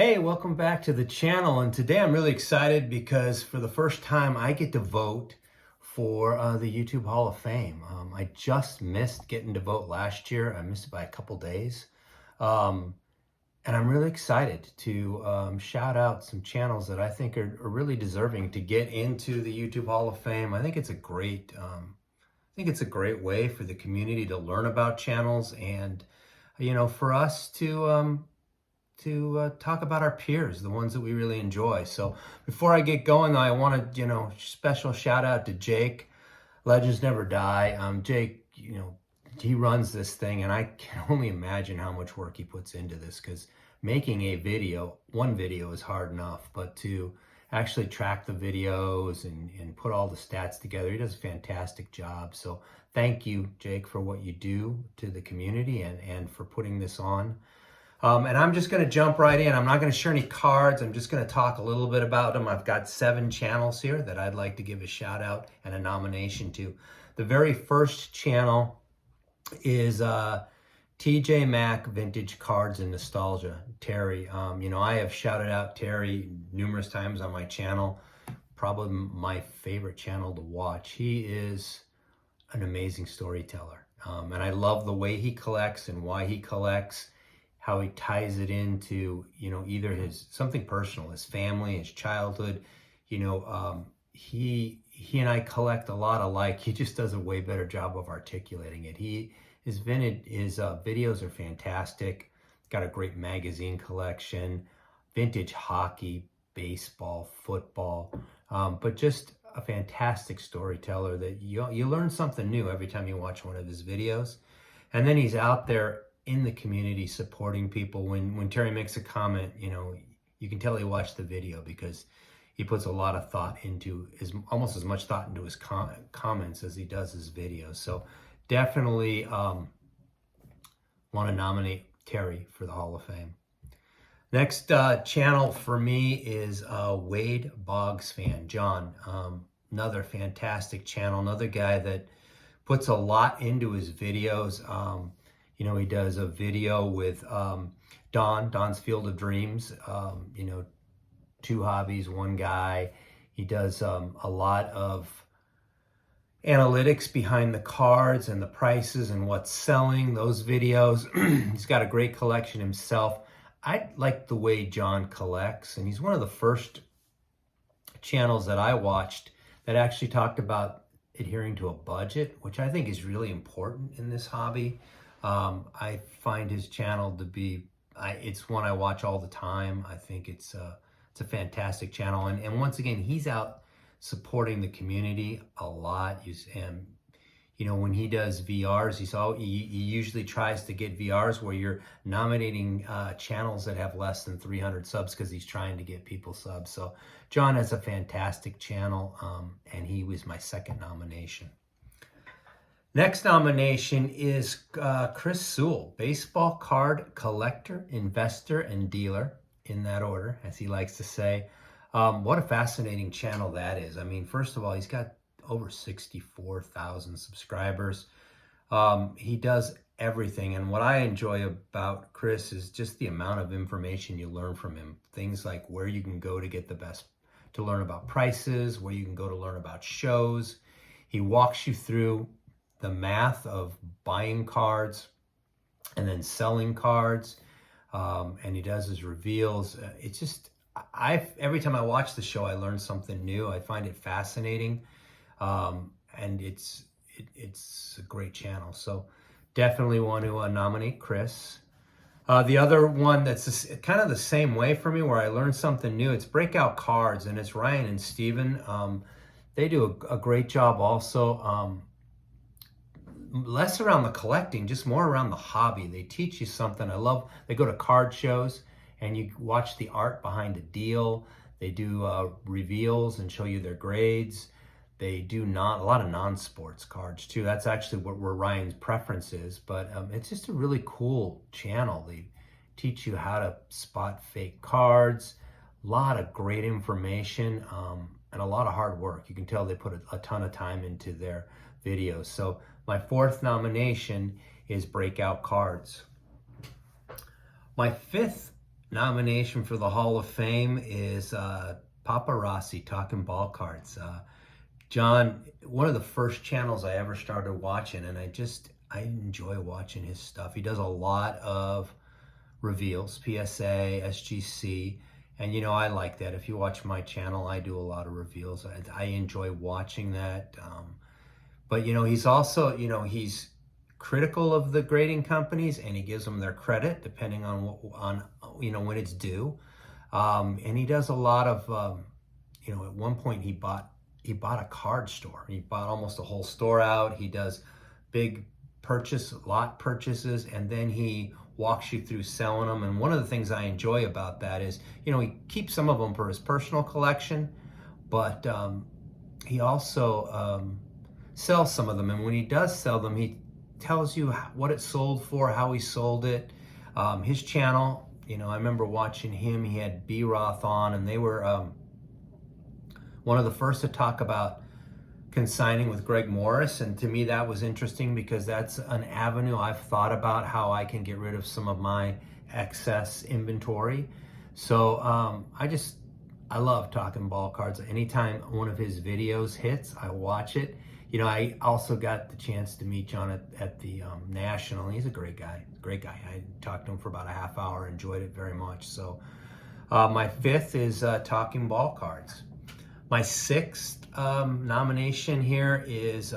Hey, welcome back to the channel. And today I'm really excited because for the first time I get to vote for the YouTube Hall of Fame. I just missed getting to vote last year. I missed it by a couple days. Um, and I'm really excited to shout out some channels that I think are really deserving to get into the YouTube Hall of Fame. I think it's a great way for the community to learn about channels and, for us to talk about our peers, the ones that we really enjoy. So before I get going, I want to, special shout out to Jake, Legends Never Die. Jake, he runs this thing, and I can only imagine how much work he puts into this, because making one video is hard enough, but to actually track the videos and put all the stats together, he does a fantastic job. So thank you, Jake, for what you do to the community and for putting this on. And I'm just going to jump right in. I'm not going to share any cards. I'm just going to talk a little bit about them. I've got 7 channels here that I'd like to give a shout out and a nomination to. The very first channel is TJ Mack Vintage Cards and Nostalgia. Terry, I have shouted out Terry numerous times on my channel. Probably my favorite channel to watch. He is an amazing storyteller. And I love the way he collects and why he collects, how he ties it into, either something personal, his family, his childhood. He and I collect a lot alike. He just does a way better job of articulating it. His videos are fantastic. Got a great magazine collection, vintage hockey, baseball, football, but just a fantastic storyteller that you learn something new every time you watch one of his videos. And then he's out there in the community supporting people. When Terry makes a comment, you can tell he watched the video, because he puts a lot of thought into almost as much thought into his comments as he does his videos. So definitely want to nominate Terry for the Hall of Fame. Next channel for me is Wade Boggs Fan. John, another fantastic channel, another guy that puts a lot into his videos. He does a video with Don's Field of Dreams, 2 hobbies, 1 guy. He does a lot of analytics behind the cards and the prices and what's selling, those videos. He's got a great collection himself. I like the way John collects, and he's one of the first channels that I watched that actually talked about adhering to a budget, which I think is really important in this hobby. I find his channel to be, it's one I watch all the time. I think it's a fantastic channel. And once again, he's out supporting the community a lot. When he does VRs, he usually tries to get VRs where you're nominating channels that have less than 300 subs, because he's trying to get people subs. So John has a fantastic channel, and he was my second nomination. Next nomination is Chris Sewell, baseball card collector, investor, and dealer, in that order, as he likes to say. What a fascinating channel that is. I mean, first of all, he's got over 64,000 subscribers. He does everything. And what I enjoy about Chris is just the amount of information you learn from him. Things like where you can go to get the best, to learn about prices, where you can go to learn about shows. He walks you through the math of buying cards and then selling cards, and he does his reveals. It's just, every time I watch the show, I learn something new. I find it fascinating, and it's a great channel. So definitely want to nominate Chris. The other one that's kind of the same way for me, where I learn something new, it's Breakout Cards, and it's Ryan and Steven. They do a great job also. Less around the collecting, just more around the hobby. They teach you something. They go to card shows and you watch the art behind a deal. They do reveals and show you their grades. They do a lot of non-sports cards too. That's actually where Ryan's preference is, but it's just a really cool channel. They teach you how to spot fake cards, a lot of great information, and a lot of hard work. You can tell they put a ton of time into their videos. So my 4th nomination is Breakout Cards. My 5th nomination for the Hall of Fame is Papa Rossi, Talking Ball Cards. John, one of the first channels I ever started watching, and I enjoy watching his stuff. He does a lot of reveals, PSA, SGC, and I like that. If you watch my channel, I do a lot of reveals. I enjoy watching that. But he's also, he's critical of the grading companies, and he gives them their credit depending on when it's due. And he does a lot of, at one point he bought a card store. He bought almost a whole store out. He does big lot purchases, and then he walks you through selling them. And one of the things I enjoy about that is, he keeps some of them for his personal collection, but he also sells some of them. And when he does sell them, he tells you what it sold for, how he sold it. His channel, I remember watching him. He had B. Roth on, and they were one of the first to talk about consigning with Greg Morris, and to me that was interesting because that's an avenue I've thought about, how I can get rid of some of my excess inventory. So I love Talking Ball Cards. Anytime one of his videos hits, I watch it. I also got the chance to meet John at the National. He's a great guy. I talked to him for about a half hour, enjoyed it very much. So my fifth is Talking Ball Cards. My sixth nomination here is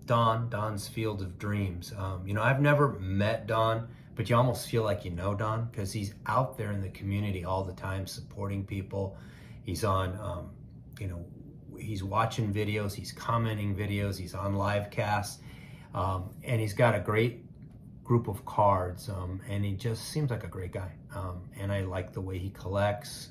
Don's Field of Dreams. I've never met Don, but you almost feel like you know Don because he's out there in the community all the time supporting people. He's on, he's watching videos, he's commenting videos, he's on live casts, and he's got a great group of cards, and he just seems like a great guy, and I like the way he collects.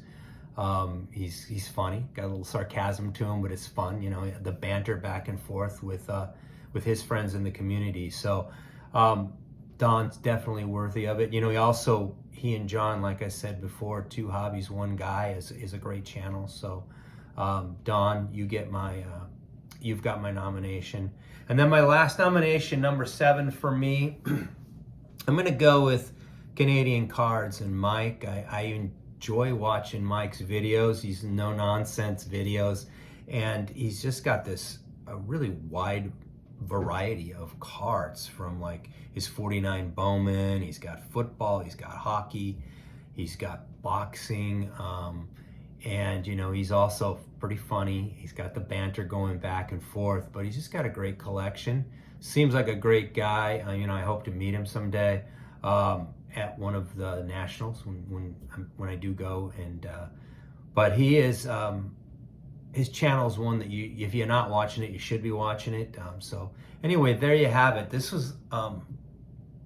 He's funny, got a little sarcasm to him, but it's fun, the banter back and forth with his friends in the community. So Don's definitely worthy of it. He and John, like I said before, Two Hobbies, One Guy is a great channel. So Don, you've got my nomination. And then my last nomination, number 7 for me, I'm gonna go with Canadian Cards and Mike. I enjoy watching Mike's videos. He's no nonsense videos, and he's just got a really wide variety of cards, from like his 49 Bowman, he's got football, he's got hockey, he's got boxing, and he's also pretty funny. He's got the banter going back and forth, but he's just got a great collection. Seems like a great guy. I hope to meet him someday at one of the nationals when I do go. And but he is his channel is one that if you're not watching it, you should be watching it. So anyway, there you have it. This was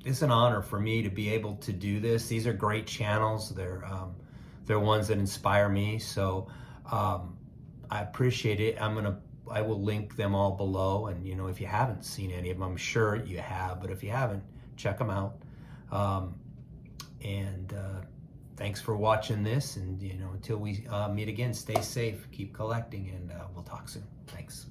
it's an honor for me to be able to do this. These are great channels. They're ones that inspire me. So I appreciate it. I will link them all below. And if you haven't seen any of them, I'm sure you have. But if you haven't, check them out. Thanks for watching this. And until we meet again, stay safe, keep collecting, and we'll talk soon. Thanks.